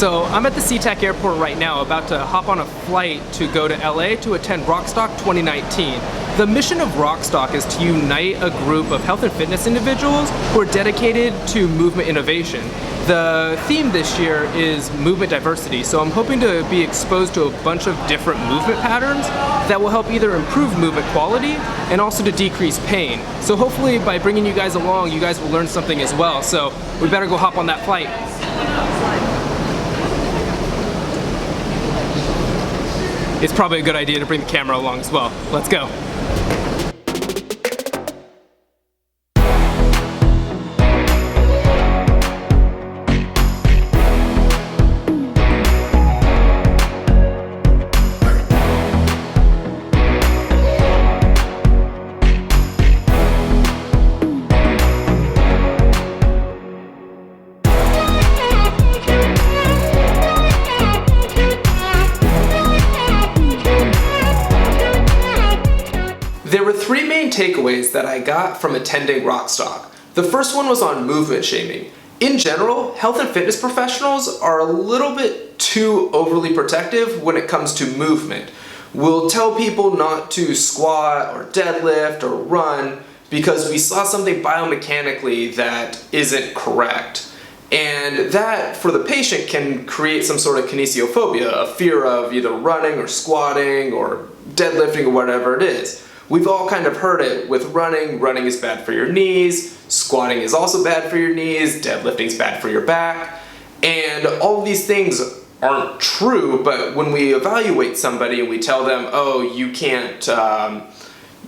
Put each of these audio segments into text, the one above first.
So I'm at the SeaTac airport right now, about to hop on a flight to go to LA to attend Rockstock 2019. The mission of Rockstock is to unite a group of health and fitness individuals who are dedicated to movement innovation. The theme this year is movement diversity, so I'm hoping to be exposed to a bunch of different movement patterns that will help either improve movement quality and also to decrease pain. So hopefully by bringing you guys along, you guys will learn something as well. So we better go hop on that flight. It's probably a good idea to bring the camera along as well. Let's go. There were three main takeaways that I got from attending Rockstock. The first one was on movement shaming. In general, health and fitness professionals are a little bit too overly protective when it comes to movement. We'll tell people not to squat or deadlift or run because we saw something biomechanically that isn't correct. And that, for the patient, can create some sort of kinesiophobia, a fear of either running or squatting or deadlifting or whatever it is. We've all kind of heard it with running. Running is bad for your knees, squatting is also bad for your knees, deadlifting is bad for your back, and all of these things aren't true, but when we evaluate somebody and we tell them, oh, you can't,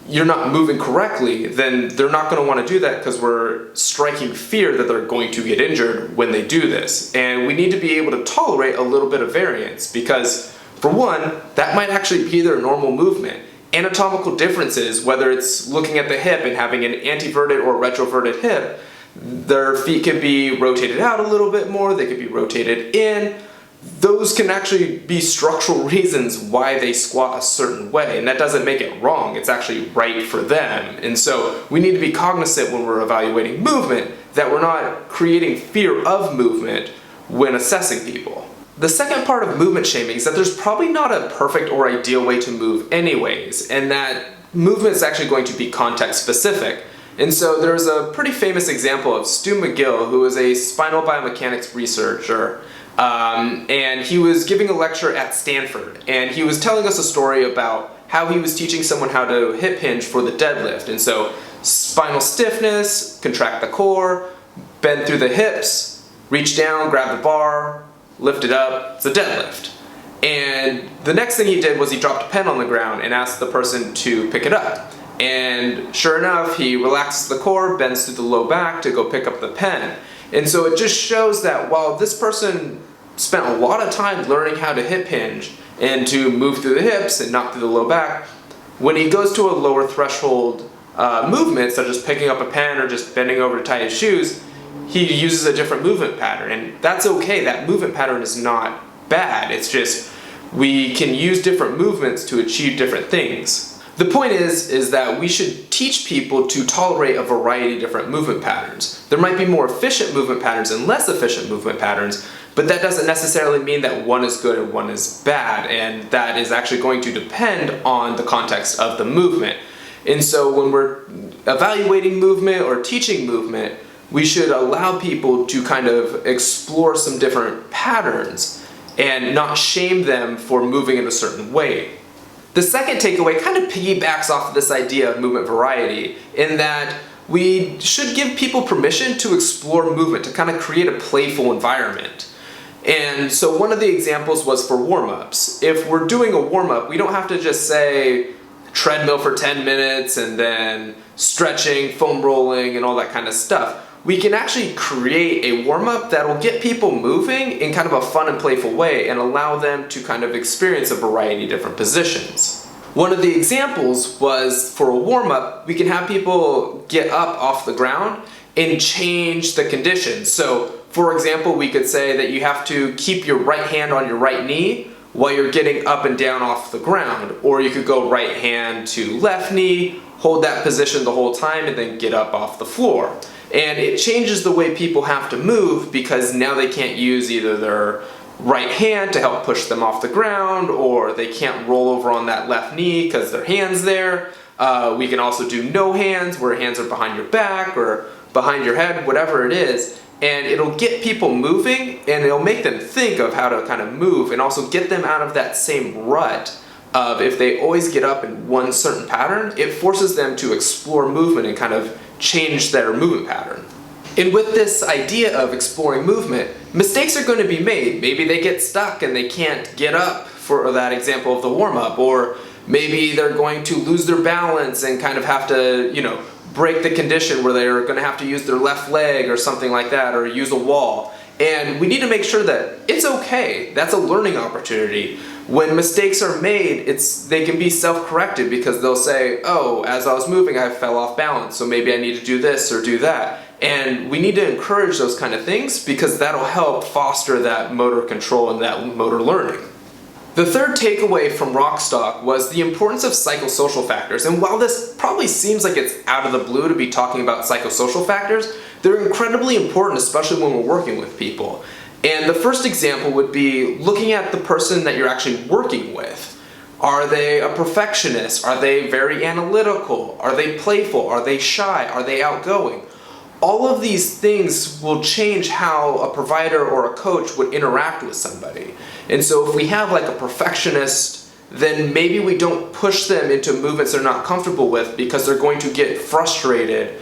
you're not moving correctly, then they're not going to want to do that because we're striking fear that they're going to get injured when they do this. And we need to be able to tolerate a little bit of variance because, for one, that might actually be their normal movement. Anatomical differences, whether it's looking at the hip and having an anteverted or retroverted hip, their feet can be rotated out a little bit more, they could be rotated in. Those can actually be structural reasons why they squat a certain way, and that doesn't make it wrong, it's actually right for them. And so we need to be cognizant when we're evaluating movement that we're not creating fear of movement when assessing people. The second part of movement shaming is that there's probably not a perfect or ideal way to move anyways, and that movement is actually going to be context specific. And so there's a pretty famous example of Stu McGill, who is a spinal biomechanics researcher, and he was giving a lecture at Stanford, and he was telling us a story about how he was teaching someone how to hip hinge for the deadlift. And so spinal stiffness, contract the core, bend through the hips, reach down, grab the bar, lift it up, it's a deadlift. And the next thing he did was he dropped a pen on the ground and asked the person to pick it up. And sure enough, he relaxes the core, bends through the low back to go pick up the pen. And so it just shows that while this person spent a lot of time learning how to hip hinge and to move through the hips and not through the low back, when he goes to a lower threshold movement, such as picking up a pen or just bending over to tie his shoes, he uses a different movement pattern, and that's okay. That movement pattern is not bad. It's just we can use different movements to achieve different things. The point is that we should teach people to tolerate a variety of different movement patterns. There might be more efficient movement patterns and less efficient movement patterns, but that doesn't necessarily mean that one is good and one is bad, and that is actually going to depend on the context of the movement. And so when we're evaluating movement or teaching movement, we should allow people to kind of explore some different patterns and not shame them for moving in a certain way. The second takeaway kind of piggybacks off of this idea of movement variety in that we should give people permission to explore movement, to kind of create a playful environment. And so one of the examples was for warm-ups. If we're doing a warm-up, we don't have to just say treadmill for 10 minutes and then stretching, foam rolling, and all that kind of stuff. We can actually create a warm-up that will get people moving in kind of a fun and playful way and allow them to kind of experience a variety of different positions. One of the examples was for a warm-up, we can have people get up off the ground and change the conditions. So, for example, we could say that you have to keep your right hand on your right knee while you're getting up and down off the ground, or you could go right hand to left knee, hold that position the whole time, and then get up off the floor. And it changes the way people have to move because now they can't use either their right hand to help push them off the ground, or they can't roll over on that left knee because their hand's there. We can also do no hands, where hands are behind your back or behind your head, whatever it is. And it'll get people moving, and it'll make them think of how to kind of move, and also get them out of that same rut of if they always get up in one certain pattern, it forces them to explore movement and kind of change their movement pattern. And with this idea of exploring movement, mistakes are going to be made. Maybe they get stuck and they can't get up, for that example of the warm-up, or maybe they're going to lose their balance and kind of have to, break the condition where they're going to have to use their left leg or something like that, or use a wall. And we need to make sure that it's okay. That's a learning opportunity. When mistakes are made, they can be self-corrected, because they'll say, oh, as I was moving, I fell off balance, so maybe I need to do this or do that. And we need to encourage those kind of things, because that'll help foster that motor control and that motor learning. The third takeaway from Rockstock was the importance of psychosocial factors. And while this probably seems like it's out of the blue to be talking about psychosocial factors, they're incredibly important, especially when we're working with people. And the first example would be looking at the person that you're actually working with. Are they a perfectionist? Are they very analytical? Are they playful? Are they shy? Are they outgoing? All of these things will change how a provider or a coach would interact with somebody. And so if we have like a perfectionist, then maybe we don't push them into movements they're not comfortable with, because they're going to get frustrated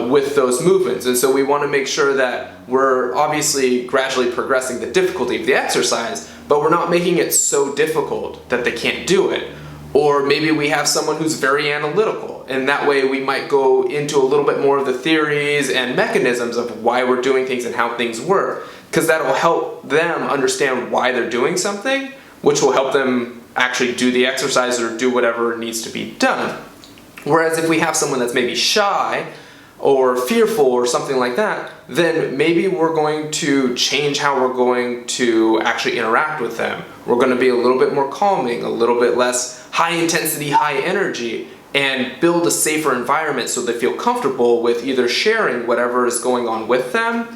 with those movements. And so we want to make sure that we're obviously gradually progressing the difficulty of the exercise, but we're not making it so difficult that they can't do it. Or maybe we have someone who's very analytical, and that way we might go into a little bit more of the theories and mechanisms of why we're doing things and how things work, because that'll help them understand why they're doing something, which will help them actually do the exercise or do whatever needs to be done. Whereas if we have someone that's maybe shy or fearful or something like that, then maybe we're going to change how we're going to actually interact with them. We're going to be a little bit more calming, a little bit less high intensity, high energy, and build a safer environment so they feel comfortable with either sharing whatever is going on with them,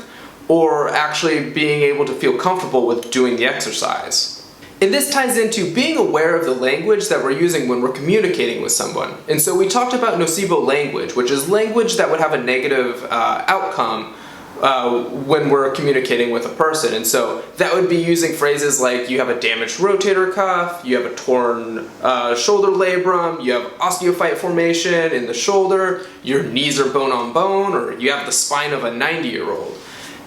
or actually being able to feel comfortable with doing the exercise. And this ties into being aware of the language that we're using when we're communicating with someone. And so we talked about Nocebo Language, which is language that would have a negative outcome when we're communicating with a person. And so that would be using phrases like, you have a damaged rotator cuff, you have a torn shoulder labrum, you have osteophyte formation in the shoulder, your knees are bone on bone, or you have the spine of a 90-year-old.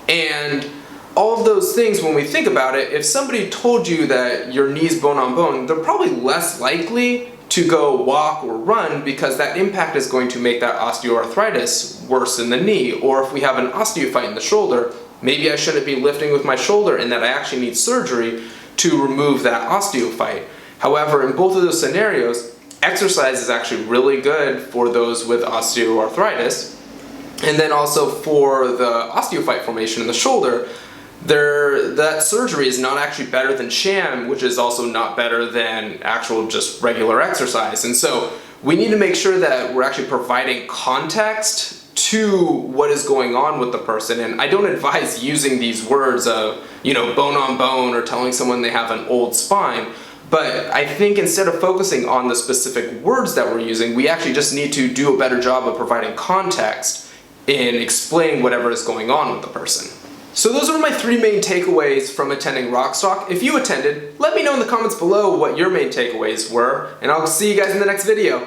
And all of those things, when we think about it, if somebody told you that your knee's bone on bone, they're probably less likely to go walk or run, because that impact is going to make that osteoarthritis worse in the knee. Or if we have an osteophyte in the shoulder, maybe I shouldn't be lifting with my shoulder, and that I actually need surgery to remove that osteophyte. However, in both of those scenarios, exercise is actually really good for those with osteoarthritis. And then also for the osteophyte formation in the shoulder, that surgery is not actually better than sham, which is also not better than actual just regular exercise. And so we need to make sure that we're actually providing context to what is going on with the person. And I don't advise using these words of, bone on bone, or telling someone they have an old spine. But I think instead of focusing on the specific words that we're using, we actually just need to do a better job of providing context in explaining whatever is going on with the person. So those are my 3 main takeaways from attending Rockstock. If you attended, let me know in the comments below what your main takeaways were, and I'll see you guys in the next video.